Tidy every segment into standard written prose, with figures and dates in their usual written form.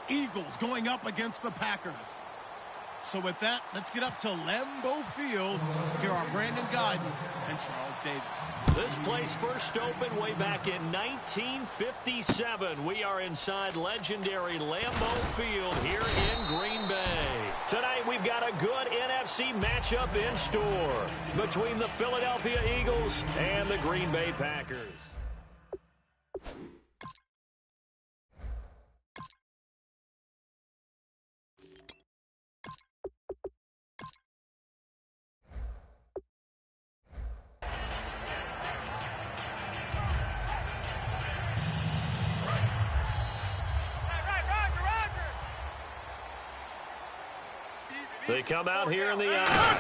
Eagles going up against the Packers. So with that, let's get up to Lambeau Field. Here are Brandon Guyton and Charles Davis. This place first opened way back in 1957. We are inside legendary Lambeau Field here in Green Bay. Tonight we've got a good NFC matchup in store between the Philadelphia Eagles and the Green Bay Packers. They come out here in the eye.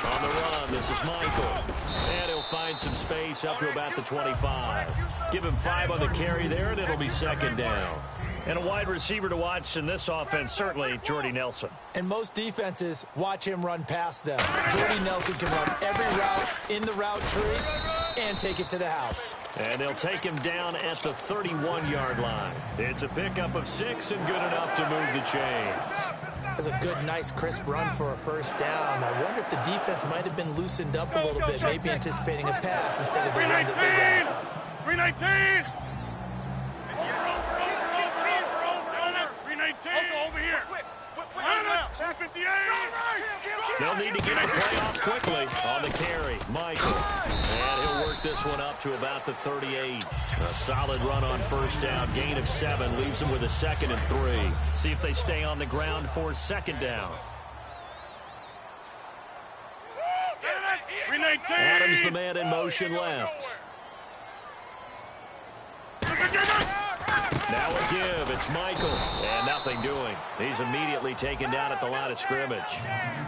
On the run, this is Michael. And he'll find some space up to about the 25. Give him 5 on the carry there, and it'll be second down. And a wide receiver to watch in this offense, certainly Jordy Nelson. And most defenses watch him run past them. Jordy Nelson can run every route in the route tree and take it to the house. And they'll take him down at the 31-yard line. It's a pickup of 6 and good enough to move the chains. That's a good, nice, crisp run for a first down. I wonder if the defense might have been loosened up a little bit, maybe anticipating a pass instead of the run that they got. 319! Over here. They'll need to get the play off quickly on the carry. Michael. And he'll work this one up to about the 38. A solid run on first down. Gain of 7 leaves them with a 2nd and 3. See if they stay on the ground for second down. Adams, the man in motion left. Now a give. It's Michael. And nothing doing. He's immediately taken down at the line of scrimmage.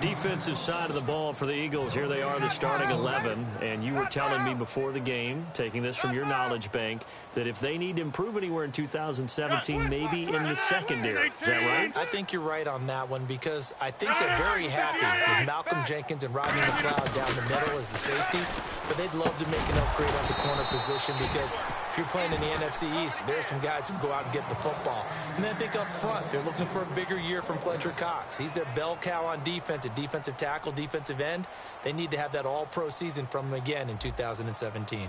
Defensive side of the ball for the Eagles. Here they are, the starting 11. And you were telling me before the game, taking this from your knowledge bank, that if they need to improve anywhere in 2017, maybe in the secondary. Is that right? I think you're right on that one because I think they're very happy with Malcolm Jenkins and Rodney McLeod down the middle as the safeties. But they'd love to make an upgrade at the corner position because if you're playing in the NFC East, there's some guys who go out and get the football. And then I think up front, they're looking for a bigger year from Fletcher Cox. He's their bell cow on defense, at defensive tackle, defensive end. They need to have that all-pro season from him again in 2017.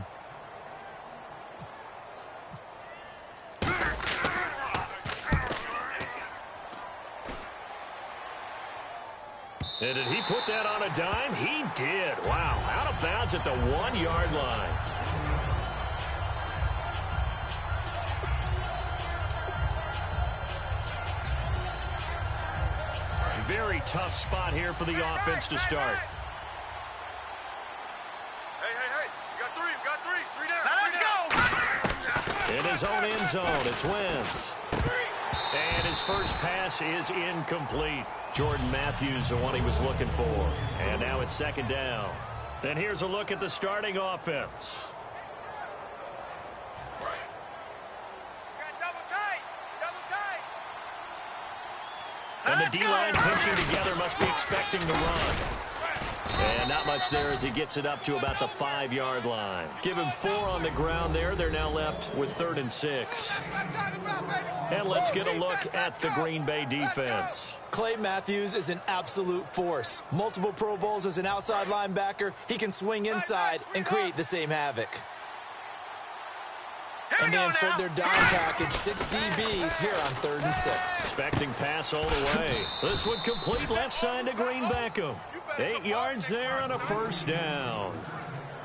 And did he put that on a dime? He did. Wow, out of bounds at the 1-yard line. Very tough spot here for the offense to start. Hey. You got 3. 3 down. Let's go. In his own end zone, it's Wentz. And his first pass is incomplete. Jordan Matthews, the one he was looking for. And now it's second down. And here's a look at the starting offense. And the D-line pinching together, must be expecting the run. And not much there as he gets it up to about the 5-yard line. Give him 4 on the ground there. They're now left with 3rd and 6. And let's get a look at the Green Bay defense. Clay Matthews is an absolute force. Multiple Pro Bowls as an outside linebacker. He can swing inside and create the same havoc. And they insert their dime package, 6 DBs here on 3rd and 6. Expecting pass all the way. This one complete left side to Green Beckham. 8 yards there on a first down.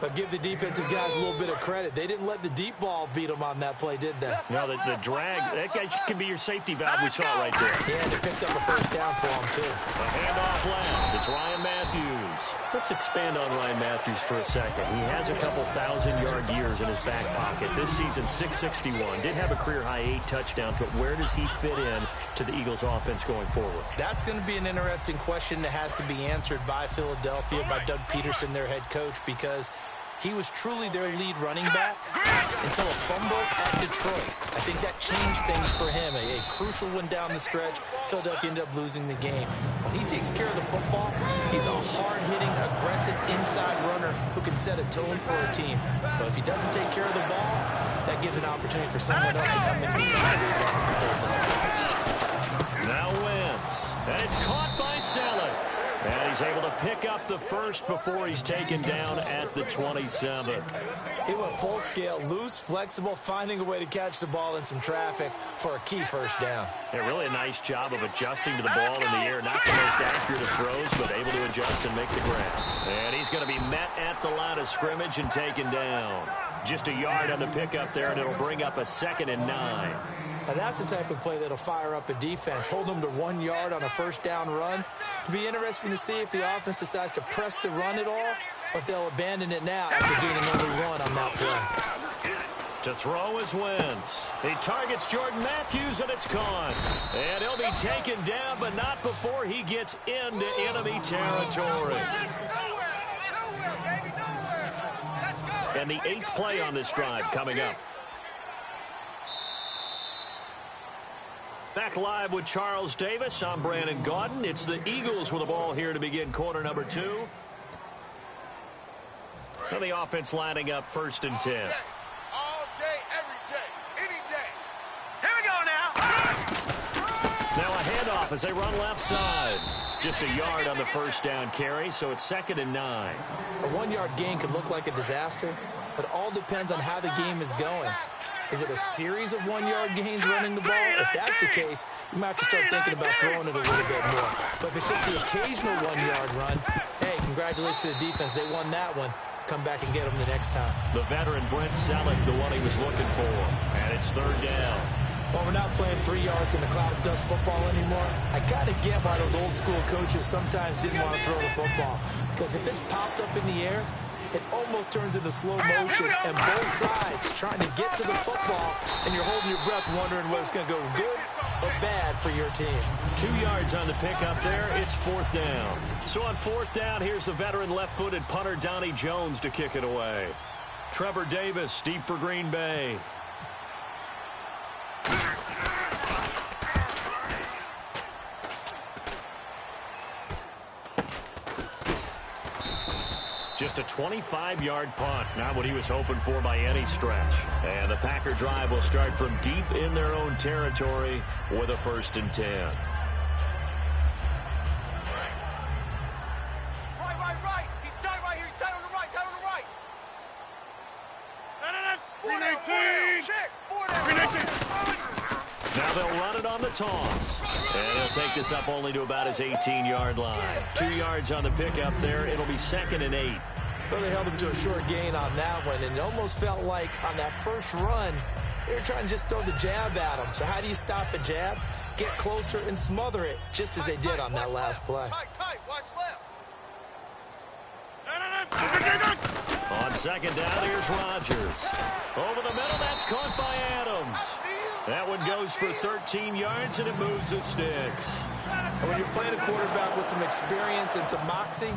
But give the defensive guys a little bit of credit. They didn't let the deep ball beat them on that play, did they? No, the drag, that guy can be your safety valve. We saw it right there. Yeah, they picked up a first down for him, too. A handoff left. It's Ryan Matthews. Let's expand on Ryan Matthews for a second. He has a couple 1,000-yard years in his back pocket. This season, 661. Did have a career-high 8 touchdowns, but where does he fit in to the Eagles' offense going forward? That's going to be an interesting question that has to be answered by Philadelphia, by Doug Peterson, their head coach, because he was truly their lead running back until a fumble at Detroit. I think that changed things for him. A crucial one down the stretch. Philadelphia ended up losing the game. When he takes care of the football, he's a hard-hitting, aggressive inside runner who can set a tone for a team. But if he doesn't take care of the ball, that gives an opportunity for someone else to come in and become a lead runner for Philadelphia. is able to pick up the first before he's taken down at the 27. He went full scale, loose, flexible, finding a way to catch the ball in some traffic for a key first down. Yeah, really a nice job of adjusting to the ball in the air. Not the most accurate of throws, but able to adjust and make the grab. And he's going to be met at the line of scrimmage and taken down. Just a yard on the pickup there, and it'll bring up a 2nd and 9. Now that's the type of play that'll fire up a defense. Hold them to 1 yard on a first down run. It'll be interesting to see if the offense decides to press the run at all, or if they'll abandon it now after gaining only 1 on that play. To throw is Wentz. He targets Jordan Matthews, and it's caught. And he'll be taken down, but not before he gets into enemy territory. And the 8th play on this drive coming up. Back live with Charles Davis. I'm Brandon Gaudin. It's the Eagles with the ball here to begin quarter number 2. And the offense lining up 1st and 10. All day, every day, any day. Here we go now. Now a handoff as they run left side. Just a yard on the first down carry, so it's 2nd and 9. A 1-yard gain could look like a disaster, but it all depends on how the game is going. Is it a series of 1-yard gains running the ball? If that's the case, you might have to start thinking about throwing it a little bit more. But if it's just the occasional 1-yard run, hey, congratulations to the defense. They won that one. Come back and get them the next time. The veteran Brent Selleck, the one he was looking for. And it's 3rd down. Well, we're not playing 3 yards in the cloud of dust football anymore. I got to get why those old school coaches sometimes didn't want to throw the football. Because if it's popped up in the air, it almost turns into slow motion, and both sides trying to get to the football, and you're holding your breath wondering whether it's going to go good or bad for your team. 2 yards on the pickup there. It's 4th down. So on 4th down, here's the veteran left-footed punter Donnie Jones to kick it away. Trevor Davis deep for Green Bay. Just a 25-yard punt, not what he was hoping for by any stretch. And the Packer drive will start from deep in their own territory with a 1st and 10. Right. He's tight right here. He's tight on the right. Tight on the right. Now they'll run it on the toss. And he'll take this up only to about his 18-yard line. 2 yards on the pickup there. It'll be 2nd and 8. Well, they held him to a short gain on that one, and it almost felt like on that first run, they were trying to just throw the jab at him. So how do you stop the jab? Get closer and smother it, just as they did on that last play. Tight. Watch left. On 2nd down, here's Rodgers. Over the middle, that's caught by Adams. That one goes for 13 yards, and it moves the sticks. And when you're playing a quarterback with some experience and some moxie,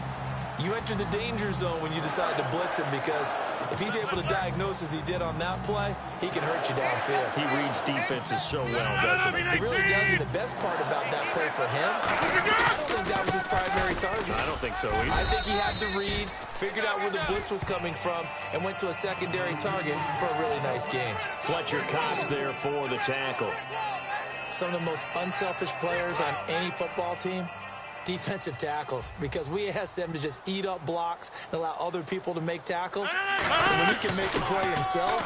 you enter the danger zone when you decide to blitz him, because if he's able to diagnose as he did on that play, he can hurt you downfield. He reads defenses so well, doesn't he? He really does, and the best part about that play for him, I don't think that was his primary target. I don't think so either. I think he had the read, figured out where the blitz was coming from, and went to a secondary target for a really nice gain. Fletcher Cox there for the tackle. Some of the most unselfish players on any football team, defensive tackles, because we ask them to just eat up blocks and allow other people to make tackles. And when he can make a play himself,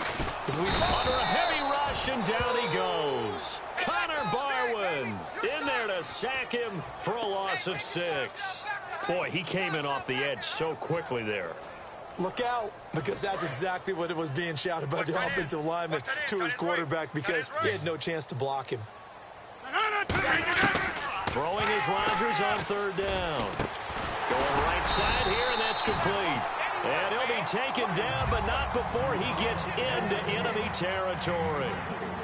under a heavy rush, and down he goes. Connor Barwin in there to sack him for a loss of 6. Boy, he came in off the edge so quickly there. Look out, because that's exactly what it was being shouted by the offensive lineman to his quarterback, because he had no chance to block him. Throwing is Rodgers on 3rd down. Going right side here, and that's complete. And he'll be taken down, but not before he gets into enemy territory.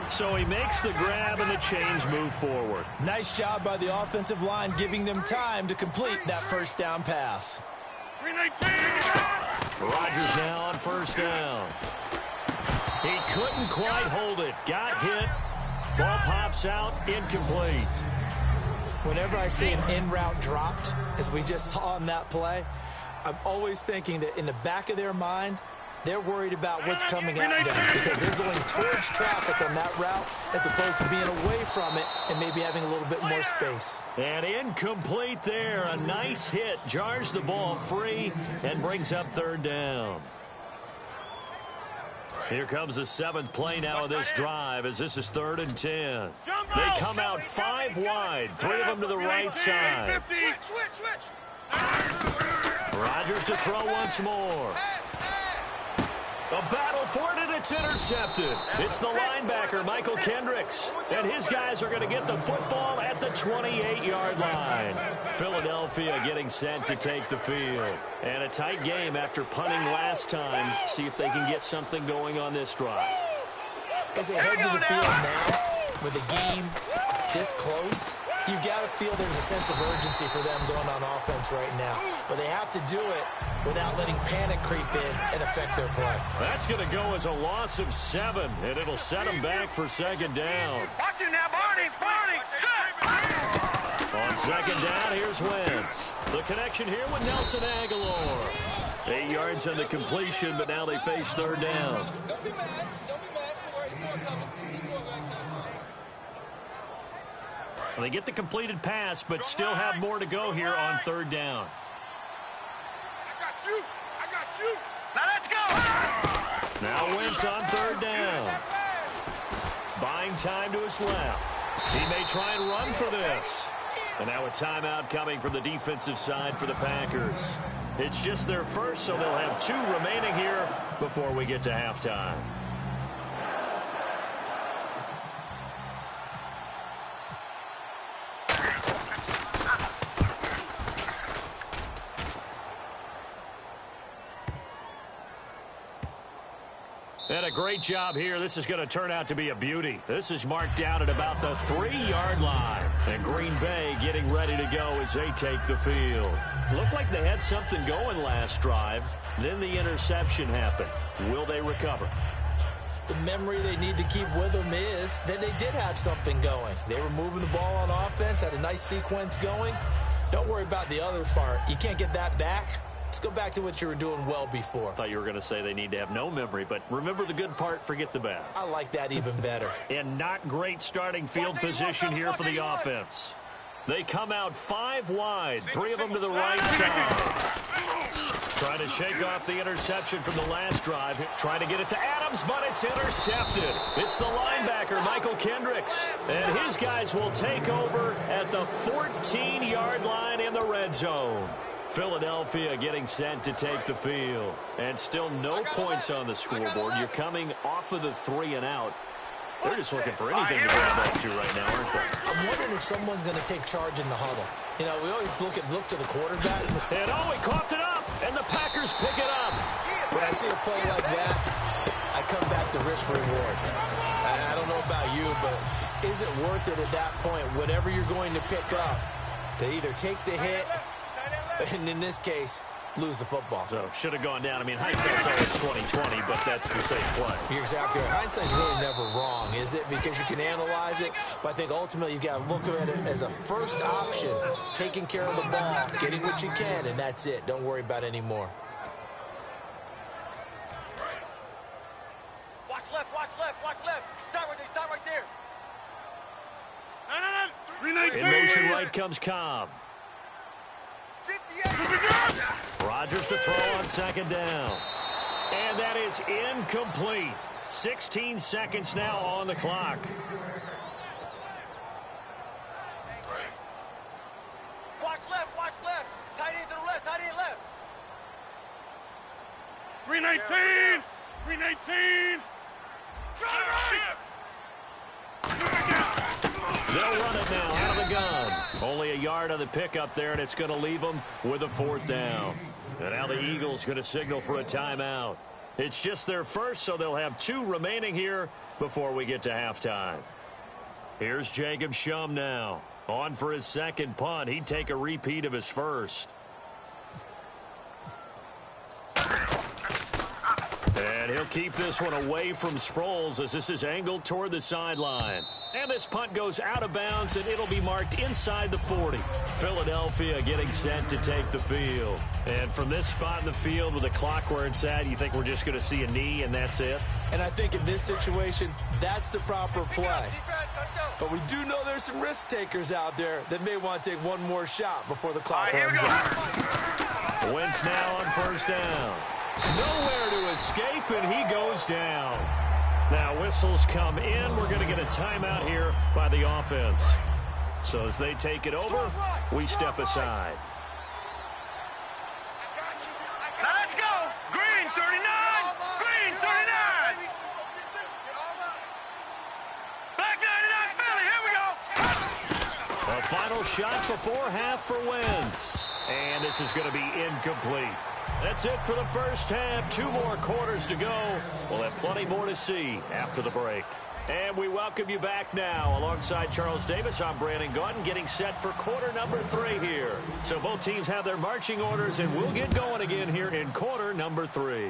So he makes the grab, and the chains move forward. Nice job by the offensive line, giving them time to complete that first down pass. Rodgers now on 1st down. He couldn't quite hold it. Got hit. Ball pops out, incomplete. Whenever I see an in-route dropped, as we just saw on that play, I'm always thinking that in the back of their mind, They're worried about what's coming at them because they're going towards traffic on that route as opposed to being away from it and maybe having a little bit more space. And incomplete there. A nice hit. Jars the ball free and brings up third down. Here comes the 7th play now of this drive as this is 3rd and 10. They come out 5 wide. 3 of them to the right side. Rodgers to throw once more. A battle for it, and it's intercepted. It's the linebacker, Michael Kendricks. And his guys are going to get the football at the 28-yard line. Philadelphia getting set to take the field. And a tight game after punting last time. See if they can get something going on this drive. As they head to the field now, with the game this close, you've got to feel there's a sense of urgency for them going on offense right now. But they have to do it without letting panic creep in and affect their play. That's going to go as a loss of 7, and it'll set them back for 2nd down. Watch it now, Barney, set! On 2nd down, here's Wentz. The connection here with Nelson Aguilar. 8 yards on the completion, but now they face 3rd down. Don't be mad. Don't be mad. Don't worry. It's more coming. It's more coming. They get the completed pass, but still have more to go here on 3rd down. I got you. Now let's go. Now Wentz on 3rd down. Buying time to his left. He may try and run for this. And now a timeout coming from the defensive side for the Packers. It's just their first, so they'll have 2 remaining here before we get to halftime. And a great job here. This is going to turn out to be a beauty. This is marked down at about the 3-yard line. And Green Bay getting ready to go as they take the field. Looked like they had something going last drive. Then the interception happened. Will they recover? The memory they need to keep with them is that they did have something going. They were moving the ball on offense, had a nice sequence going. Don't worry about the other part. You can't get that back. Let's go back to what you were doing well before. I thought you were going to say they need to have no memory, but remember the good part, forget the bad. I like that even better. And not great starting field position here for the offense. They come out 5 wide, 3 of them to the right side. Trying to shake off the interception from the last drive. Trying to get it to Adams, but it's intercepted. It's the linebacker, Michael Kendricks. And his guys will take over at the 14-yard line in the red zone. Philadelphia getting set to take the field. And still no points on the scoreboard. You're coming off of the 3 and out. They're just looking for anything to grab onto right now, aren't they? I'm wondering if someone's going to take charge in the huddle. You know, we always look to the quarterback. And he coughed it up, and the Packers pick it up. When I see a play like that, I come back to risk reward. I don't know about you, but is it worth it at that point, whatever you're going to pick up, to either take the hit, and in this case, lose the football? So, should have gone down. I mean, hindsight's always 20/20, but that's the same play. You're exactly right. Hindsight's really never wrong, is it? Because you can analyze it, but I think ultimately you've got to look at it as a first option, taking care of the ball, getting what you can, and that's it. Don't worry about any more. Watch left, watch left, watch left. Stop right there. In motion right comes Cobb. 58. Rodgers to throw on 2nd down. And that is incomplete. 16 seconds now on the clock. Watch left. Tight end to the left, tight end left. 319! 319! They'll run it now out of the gun. Only a yard on the pickup there, and it's going to leave them with a 4th down. And now the Eagles going to signal for a timeout. It's just their first, so they'll have 2 remaining here before we get to halftime. Here's Jacob Shum now. On for his 2nd punt. He'd take a repeat of his first. And He'll keep this one away from Sproles as this is angled toward the sideline. And this punt goes out of bounds, and it'll be marked inside the 40. Philadelphia getting set to take the field. And from this spot in the field with the clock where it's at, you think we're just going to see a knee and that's it? And I think in this situation, that's the proper play. But we do know there's some risk takers out there that may want to take one more shot before the clock runs out. Wentz now on first down. Nowhere to escape, and he goes down. Now whistles come in. We're going to get a timeout here by the offense. So as they take it over, we step aside. Now let's go. Green 39. Green 39. Black 99 Philly. Here we go. A final shot before half for Wentz. And this is going to be incomplete. That's it for the first half. 2 more quarters to go. We'll have plenty more to see after the break. And we welcome you back now. Alongside Charles Davis, I'm Brandon Gaudin, getting set for quarter number 3 here. So both teams have their marching orders, and we'll get going again here in quarter number 3.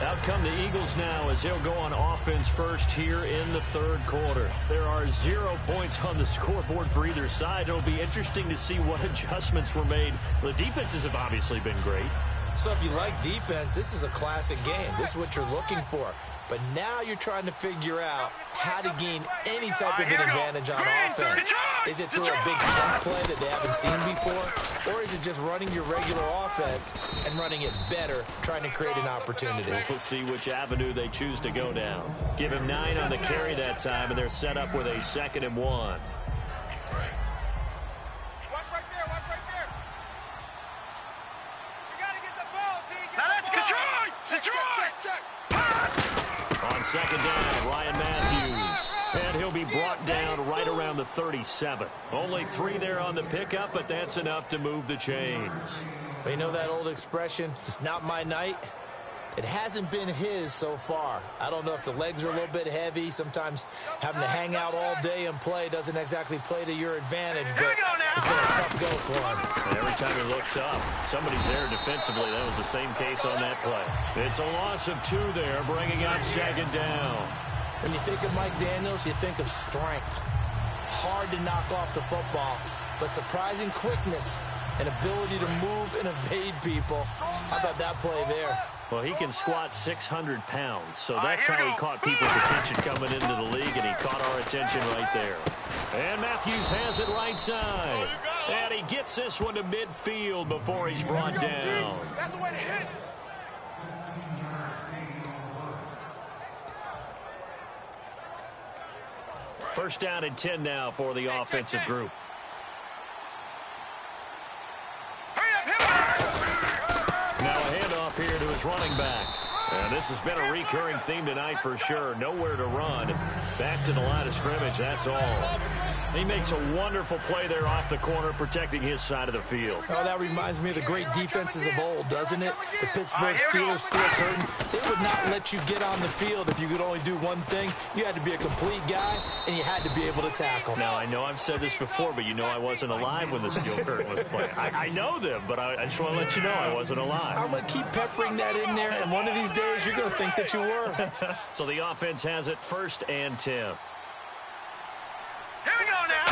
Out come the Eagles now as they'll go on offense first here in the third quarter. There are 0 points on the scoreboard for either side. It'll be interesting to see what adjustments were made. The defenses have obviously been great. So if you like defense, this is a classic game. This is what you're looking for. But now you're trying to figure out how to gain any type of an advantage on offense. Is it through a big jump play that they haven't seen before? Or is it just running your regular offense and running it better, trying to create an opportunity? We'll see which avenue they choose to go down. Give him 9 on the carry that time, and they're set up with a 2nd and 1. Watch right there. Watch right there. You got to get the ball, D. Now let's Detroit. Detroit. On 2nd down, Ryan Matthews. And he'll be brought down right around the 37. Only 3 there on the pickup, but that's enough to move the chains. Well, you know that old expression, it's not my night? It hasn't been his so far. I don't know if the legs are a little bit heavy. Sometimes having to hang out all day and play doesn't exactly play to your advantage, but it's been a tough go for him. And every time he looks up, somebody's there defensively. That was the same case on that play. It's a loss of 2 there, bringing up 2nd down. When you think of Mike Daniels, you think of strength. Hard to knock off the football, but surprising quickness and ability to move and evade people. How about that play there? Well, he can squat 600 pounds, so that's how he caught people's attention coming into the league, and he caught our attention right there. And Matthews has it right side. And he gets this one to midfield before he's brought down. That's the way to hit. First down and 10 now for the offensive group. Now a handoff here to his running back. And this has been a recurring theme tonight for sure. Nowhere to run. Back to the line of scrimmage, that's all. He makes a wonderful play there off the corner, protecting his side of the field. Oh, that reminds me of the great defenses of old, doesn't it? The Pittsburgh Steelers steel curtain. They would not let you get on the field if you could only do one thing. You had to be a complete guy, and you had to be able to tackle. Now, I know I've said this before, but you know I wasn't alive when the steel curtain was playing. I know them, but I just want to let you know I wasn't alive. I'm going to keep peppering that in there, and one of these days you're going to think that you were. So the offense has it 1st and 10. Here we go now.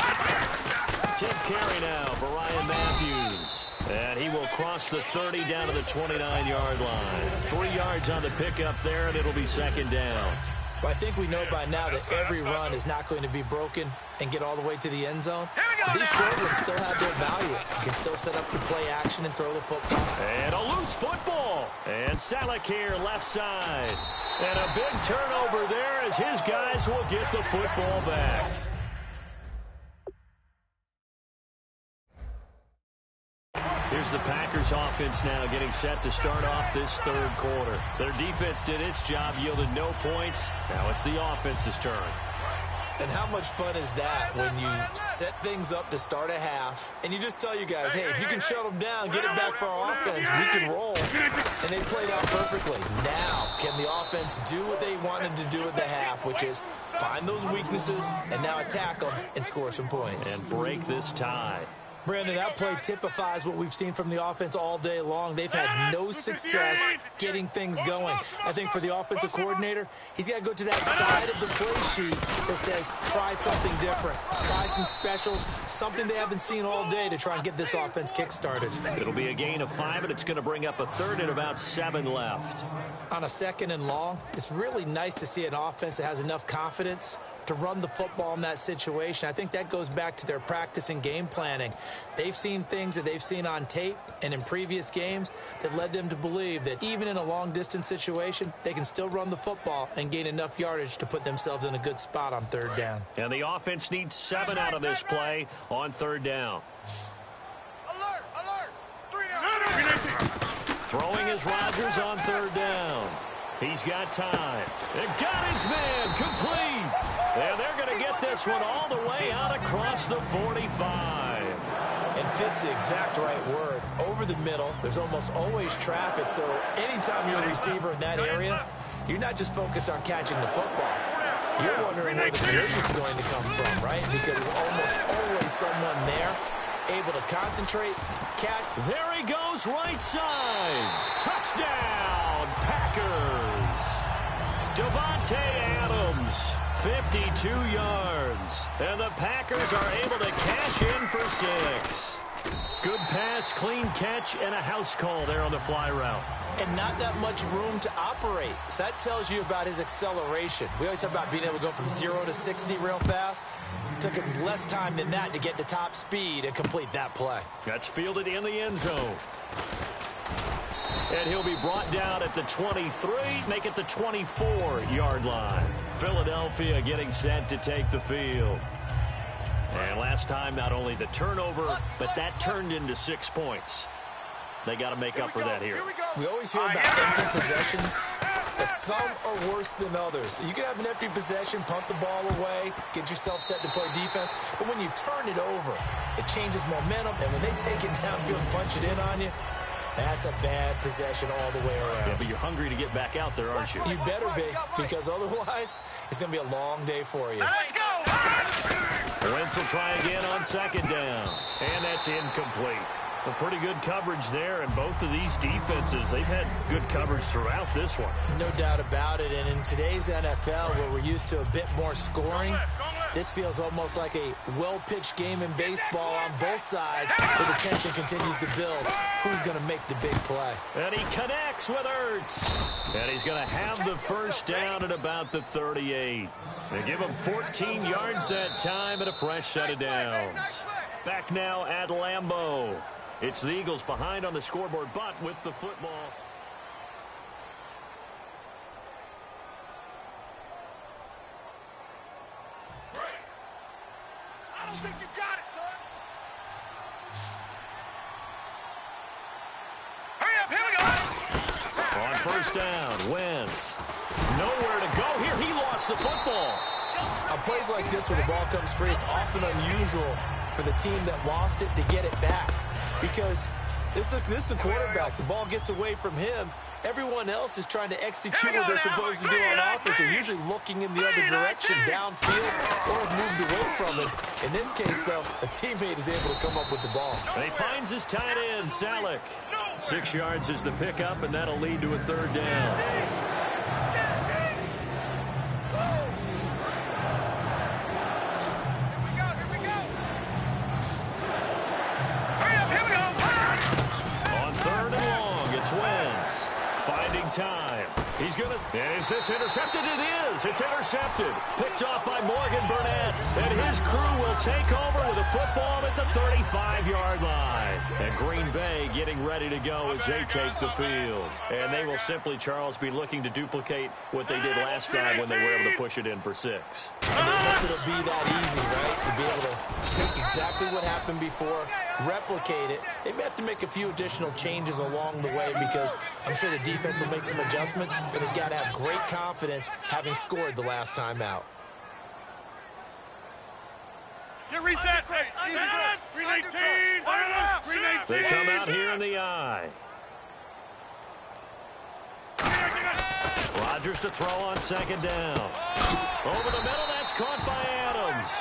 10th carry now for Ryan Matthews. And he will cross the 30 down to the 29-yard line. 3 yards on the pickup there, and it'll be 2nd down. Well, I think we know by now that every run is not going to be broken and get all the way to the end zone. But these short ones still have their value. You can still set up the play action and throw the football. And a loose football. And Salek here, left side. And a big turnover there as his guys will get the football back. Here's the Packers offense now getting set to start off this third quarter. Their defense did its job, yielded no points. Now it's the offense's turn. And how much fun is that when you set things up to start a half and you just tell you guys, hey, if you can shut them down, get it back for our offense, we can roll. And they played out perfectly. Now, can the offense do what they wanted to do at the half, which is find those weaknesses and now attack them and score some points. And break this tie. Brandon, that play typifies what we've seen from the offense all day long. They've had no success getting things going. I think for the offensive coordinator, he's got to go to that side of the play sheet that says, try something different. Try some specials, something they haven't seen all day to try and get this offense kick-started. It'll be a gain of 5, and it's going to bring up a third and about 7 left. On a 2nd and long, it's really nice to see an offense that has enough confidence to run the football in that situation. I think that goes back to their practice and game planning. They've seen things that they've seen on tape and in previous games that led them to believe that even in a long-distance situation, they can still run the football and gain enough yardage to put themselves in a good spot on 3rd down. And the offense needs 7 out of this play on 3rd down. Alert! Alert! 3 down! Throwing is Rodgers on 3rd down. He's got time. And got his man complete. And they're going to get this one all the way out across the 45. And fit's the exact right word. Over the middle, there's almost always traffic. So anytime you're a receiver in that area, you're not just focused on catching the football. You're wondering where the collision's going to come from, right? Because there's almost always someone there able to concentrate, catch. There he goes, right side. Touchdown, Packers. Devontae Adams, 52 yards. And the Packers are able to cash in for 6. Good pass, clean catch, and a house call there on the fly route. And not that much room to operate. So that tells you about his acceleration. We always talk about being able to go from 0 to 60 real fast. It took him less time than that to get to top speed and complete that play. That's fielded in the end zone. And he'll be brought down at the 23, make it the 24-yard line. Philadelphia getting set to take the field. And last time, not only the turnover, but that turned into 6 points. They got to make up for that here. We always hear about empty possessions, but some are worse than others. You can have an empty possession, punt the ball away, get yourself set to play defense, but when you turn it over, it changes momentum, and when they take it downfield and punch it in on you, that's a bad possession all the way around. Yeah, but you're hungry to get back out there, aren't you? You better be, because otherwise, it's going to be a long day for you. Let's go! Wentz will try again on 2nd down, and that's incomplete. A pretty good coverage there, and both of these defenses, they've had good coverage throughout this one. No doubt about it, and in today's NFL, where we're used to a bit more scoring, this feels almost like a well-pitched game in baseball on both sides, where the tension continues to build. Who's going to make the big play? And he connects with Ertz. And he's going to have the first down at about the 38. They give him 14 yards that time and a fresh set of downs. Back now at Lambeau. It's the Eagles behind on the scoreboard, but with the football. I don't think you got it, son. Hurry up, here we go. On 1st down, Wentz. Nowhere to go here. He lost the football. On plays like this where the ball comes free, it's often unusual for the team that lost it to get it back. Because this is the quarterback. The ball gets away from him. Everyone else is trying to execute what they're supposed to do on offense. They're usually looking in the other direction, downfield, or have moved away from it. In this case, though, a teammate is able to come up with the ball. And he finds his tight end, Salek. 6 yards is the pickup, and that'll lead to a 3rd down. Wentz finding time. He's going to... Is this intercepted? It is. It's intercepted. Picked off by Morgan Burnett. And his crew will take over with a football at the 35-yard line. And Green Bay getting ready to go as they take the field. And they will simply, Charles, be looking to duplicate what they did last drive when they were able to push it in for 6. And they hope it'll be that easy, right? To be able to take exactly what happened before, replicate it. They may have to make a few additional changes along the way because I'm sure the defense will make some adjustments, but they've got to have great confidence having scored the last time out. Get reset. 319. They come out here in the eye. Rodgers to throw on 2nd down. Over the middle, that's caught by Adams.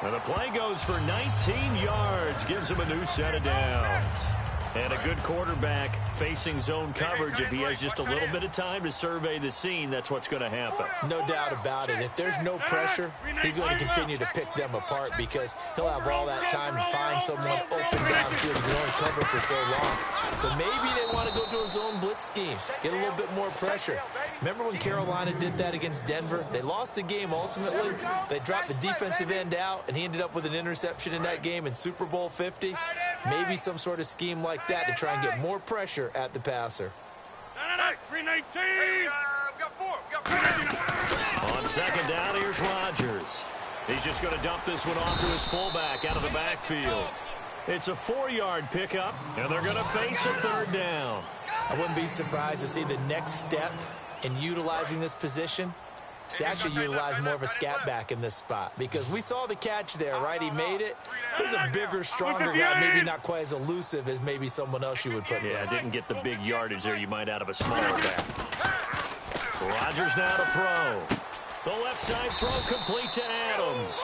And the play goes for 19 yards, gives him a new set of downs. And a good quarterback facing zone coverage. If he has just a little bit of time to survey the scene, that's what's going to happen. No doubt about it. If there's no pressure, he's going to continue to pick them apart because he'll have all that time to find someone open downfield. He can only cover for so long. So maybe they want to go to a zone blitz scheme, get a little bit more pressure. Remember when Carolina did that against Denver? They lost the game ultimately. They dropped the defensive end out, and he ended up with an interception in that game in Super Bowl 50. Maybe some sort of scheme like that to try and get more pressure at the passer. On second down, here's Rodgers. He's just going to dump this one off to his fullback out of the backfield. It's a 4-yard pickup, and they're going to face a third down. I wouldn't be surprised to see the next step in utilizing this position. He's actually utilized more of a scat back in this spot because we saw the catch there, right? He made it. He's a bigger, stronger guy, maybe not quite as elusive as maybe someone else you would put there. Yeah, didn't get the big yardage there you might out of a smaller back. Rodgers now to throw. The left side throw complete to Adams.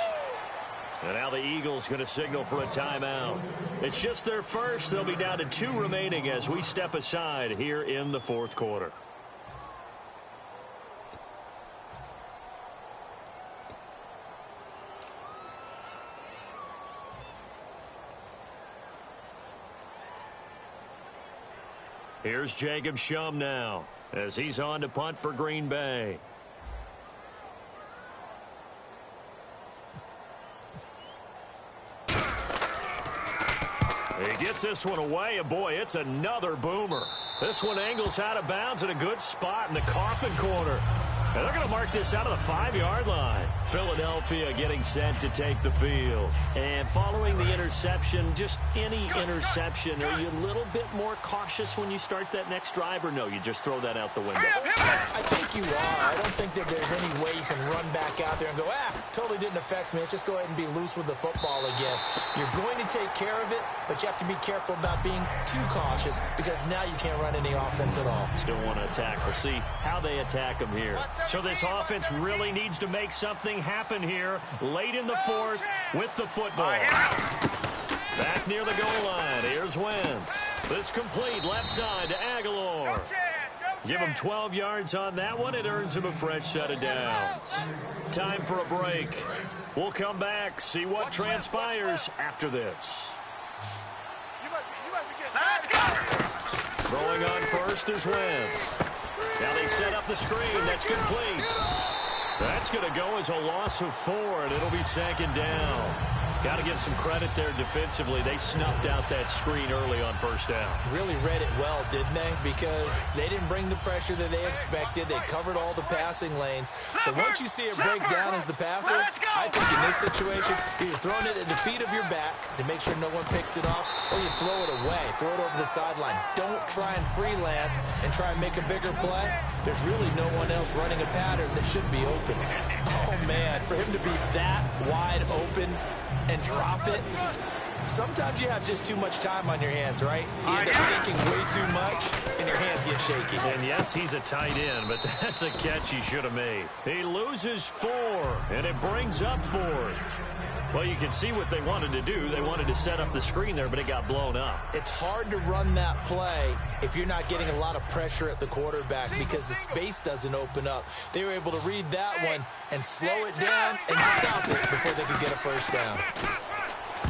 And now the Eagles going to signal for a timeout. It's just their first. They'll be down to 2 remaining as we step aside here in the fourth quarter. Here's Jacob Shum now as he's on to punt for Green Bay. He gets this one away, and boy, it's another boomer. This one angles out of bounds in a good spot in the coffin corner. And they're going to mark this out of the 5-yard line. Philadelphia getting set to take the field. And following the interception, just any interception, are you a little bit more cautious when you start that next drive, or no, you just throw that out the window? I think you are. I don't think that there's any way you can run back out there and go, totally didn't affect me. Let's just go ahead and be loose with the football again. You're going to take care of it, but you have to be careful about being too cautious because now you can't run any offense at all. Still want to attack. We'll see how they attack them here. So this offense really needs to make something happen here late in the fourth with the football. Back near the goal line. Here's Wentz. This complete left side to Aguilar. Give him 12 yards on that one. It earns him a fresh set of downs. Time for a break. We'll come back, see what transpires after this. Let's go! Throwing on first is Wentz. Now they set up the screen. That's complete. That's going to go as a loss of 4, and it'll be second down. Got to give some credit there defensively. They snuffed out that screen early on first down. Really read it well, didn't they? Because they didn't bring the pressure that they expected. They covered all the passing lanes. So once you see it break down as the passer, I think in this situation, you're throwing it at the feet of your back to make sure no one picks it off, or you throw it away. Throw it over the sideline. Don't try and freelance and try and make a bigger play. There's really no one else running a pattern that should be open. Oh, man, for him to be that wide open and drop it. Sometimes you have just too much time on your hands, right? You end up thinking way too much, and your hands get shaky. And yes, he's a tight end, but that's a catch he should have made. He loses 4, and it brings up 4th. Well, you can see what they wanted to do. They wanted to set up the screen there, but it got blown up. It's hard to run that play if you're not getting a lot of pressure at the quarterback because the space doesn't open up. They were able to read that one and slow it down and stop it before they could get a first down.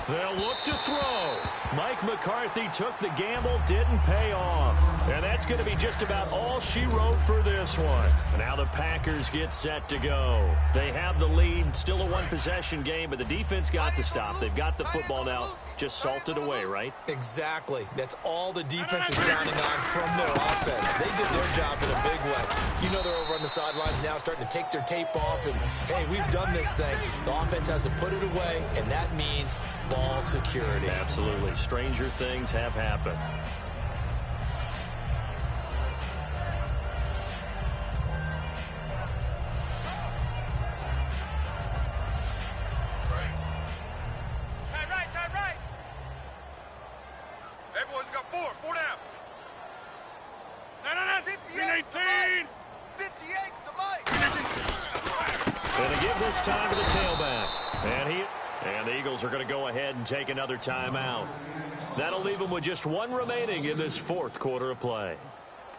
They'll look to throw. Mike McCarthy took the gamble, didn't pay off. And that's going to be just about all she wrote for this one. Now the Packers get set to go. They have the lead, still a one-possession game, but the defense got to stop. They've got the football now, just salted away, right? Exactly. That's all the defense is counting on from their offense. They did their job in a big way. You know they're over on the sidelines now starting to take their tape off and, hey, we've done this thing. The offense has to put it away, and that means ball security. Absolutely. Stranger things have happened. Time right. Everyone's got 4 down. 58 to Mike. Going to give this time to the tailback. And the Eagles are going to go ahead and take another timeout. That'll leave them with just one remaining in this fourth quarter of play.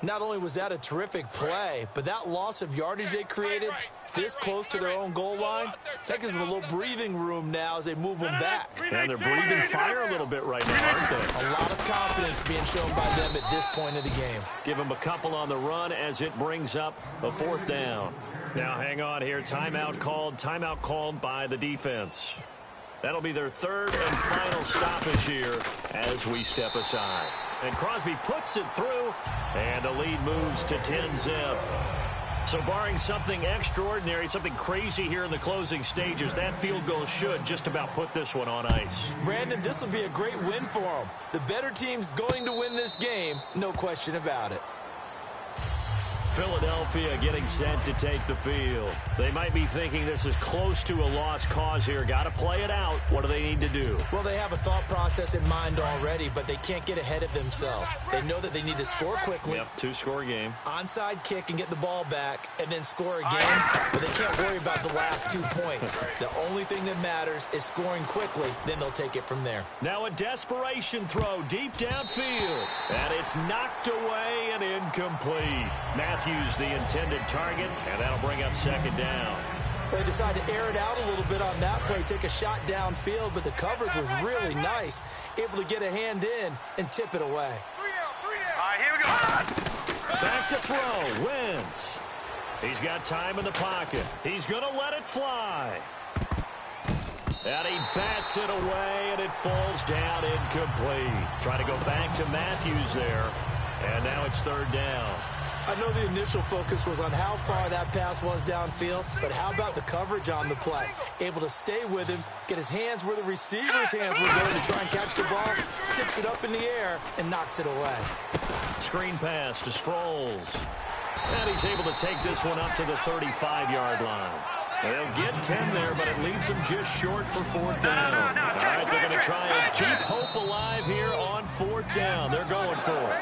Not only was that a terrific play, but that loss of yardage they created this close to their own goal line, that gives them a little breathing room now as they move them back. And they're breathing fire a little bit right now, aren't they? A lot of confidence being shown by them at this point of the game. Give them a couple on the run as it brings up a fourth down. Now hang on here. Timeout called by the defense. That'll be their third and final stoppage here as we step aside. And Crosby puts it through, and the lead moves to 10-zip. So barring something extraordinary, something crazy here in the closing stages, that field goal should just about put this one on ice. Brandon, this will be a great win for them. The better team's going to win this game, no question about it. Philadelphia getting set to take the field. They might be thinking this is close to a lost cause here. Got to play it out. What do they need to do? Well, they have a thought process in mind already, but they can't get ahead of themselves. They know that they need to score quickly. Yep, two-score game. Onside kick and get the ball back and then score again, but they can't worry about the last 2 points. The only thing that matters is scoring quickly, then they'll take it from there. Now a desperation throw deep downfield, and it's knocked away and incomplete. Matthews the intended target, and that'll bring up second down. They decided to air it out a little bit on that play, take a shot downfield, but the coverage was really nice, able to get a hand in and tip it away. 3 down. All right, here we go. Back to throw, Wentz. He's got time in the pocket. He's going to let it fly. And he bats it away, and it falls down incomplete. Try to go back to Matthews there, and now it's third down. I know the initial focus was on how far that pass was downfield, but how about the coverage on the play? Able to stay with him, get his hands where the receiver's hands were going to try and catch the ball, tips it up in the air, and knocks it away. Screen pass to Sproles. And he's able to take this one up to the 35-yard line. They'll get 10 there, but it leaves them just short for fourth down. All right, they're going to try and keep hope alive here on fourth down. They're going for it.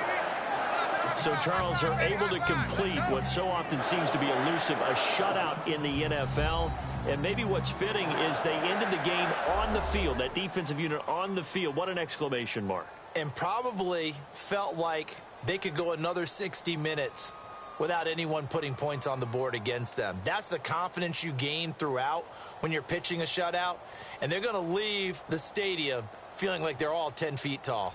So, Charles, are able to complete what so often seems to be elusive, a shutout in the NFL. And maybe what's fitting is they ended the game on the field, that defensive unit on the field. What an exclamation mark. And probably felt like they could go another 60 minutes without anyone putting points on the board against them. That's the confidence you gain throughout when you're pitching a shutout. And they're going to leave the stadium feeling like they're all 10 feet tall.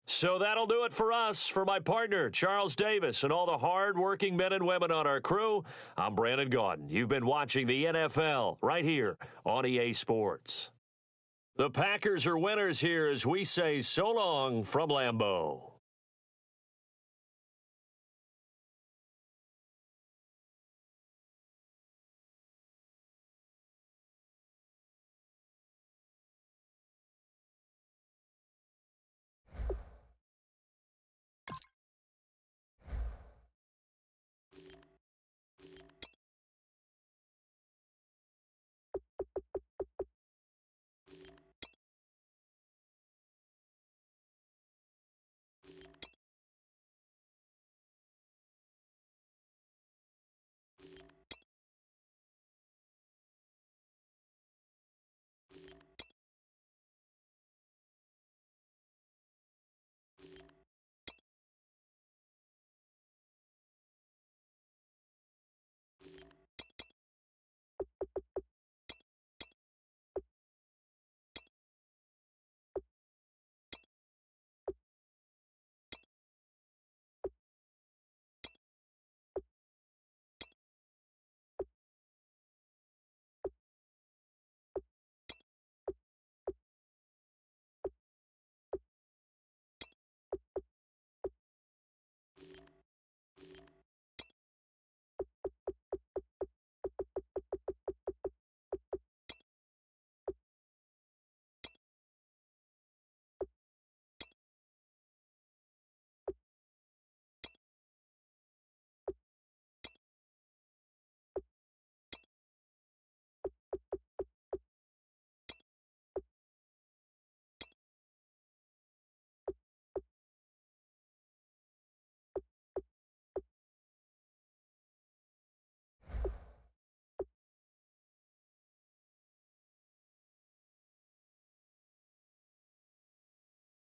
So that'll do it for us. For my partner, Charles Davis, and all the hard-working men and women on our crew, I'm Brandon Gaudin. You've been watching the NFL right here on EA Sports. The Packers are winners here as we say so long from Lambeau.